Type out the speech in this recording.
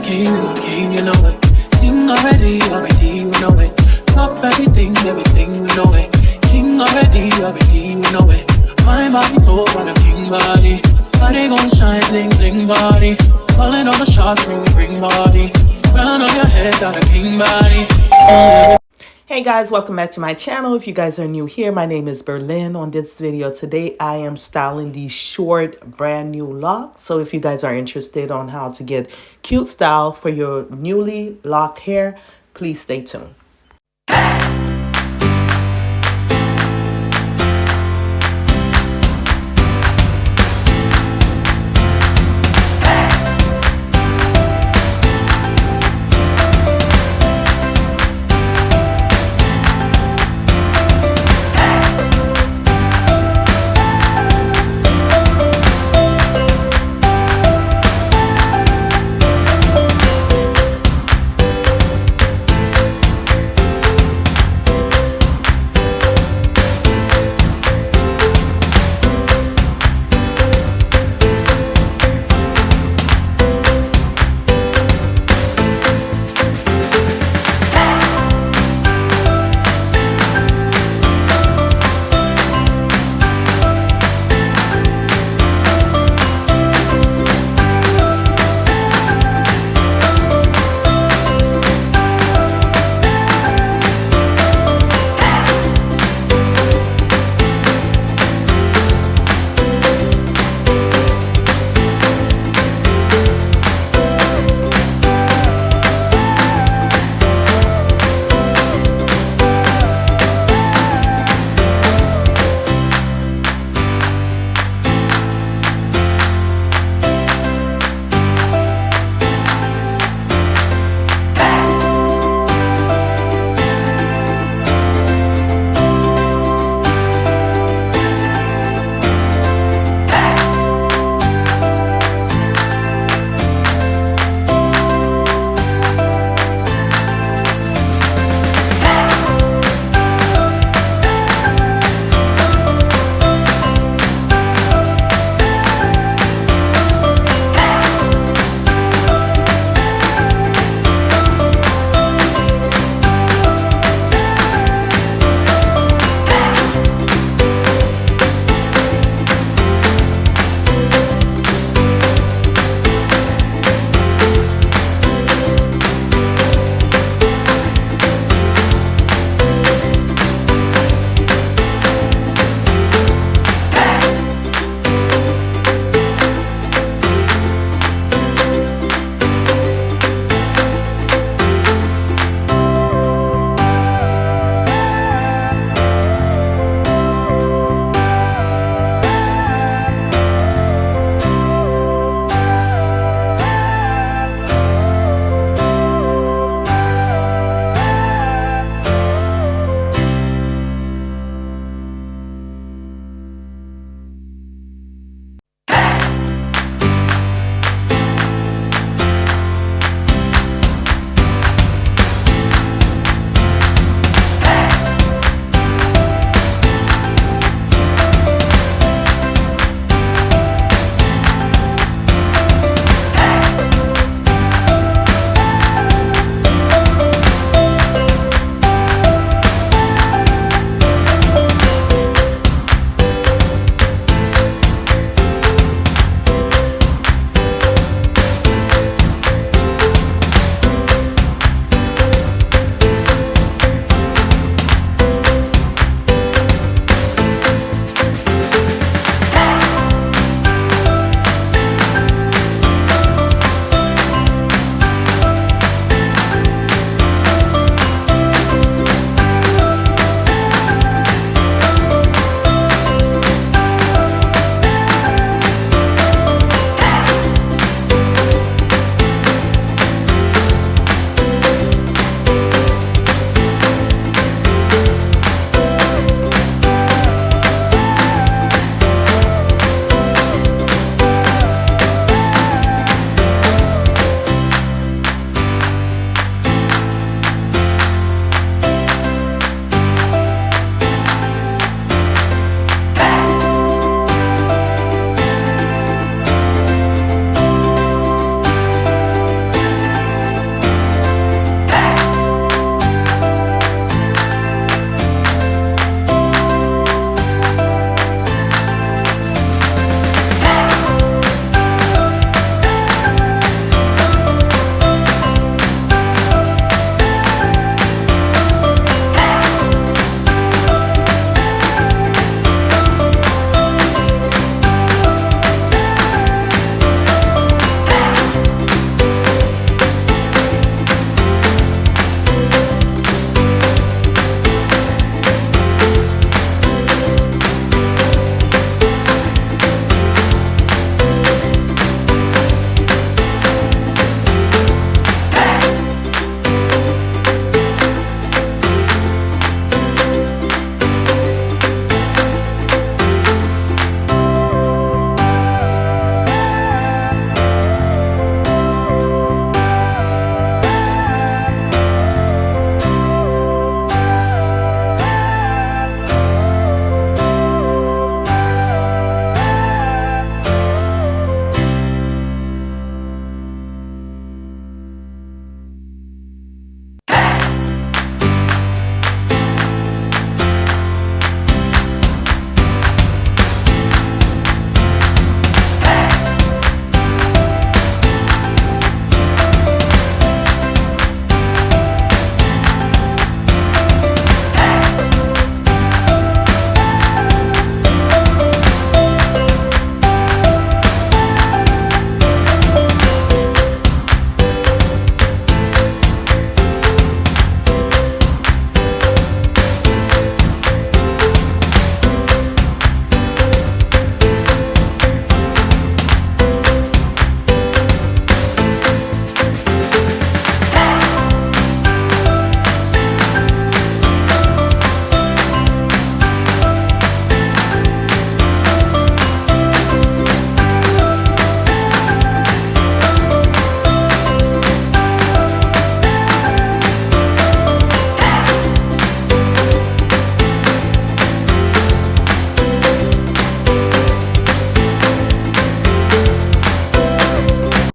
king, you know it. King already, you know it. Top everything, you know it. King already, you know it. My body so on a king body. Body gon' shine, bling, bling body. Calling all the shots, ring body. Crown on your head, got a king body. Hey guys, welcome back to my channel. If you guys are new here, my name is Berlin. On this video today, I am styling these short brand new locks. So if you guys are interested on how to get cute style for your newly locked hair, please stay tuned.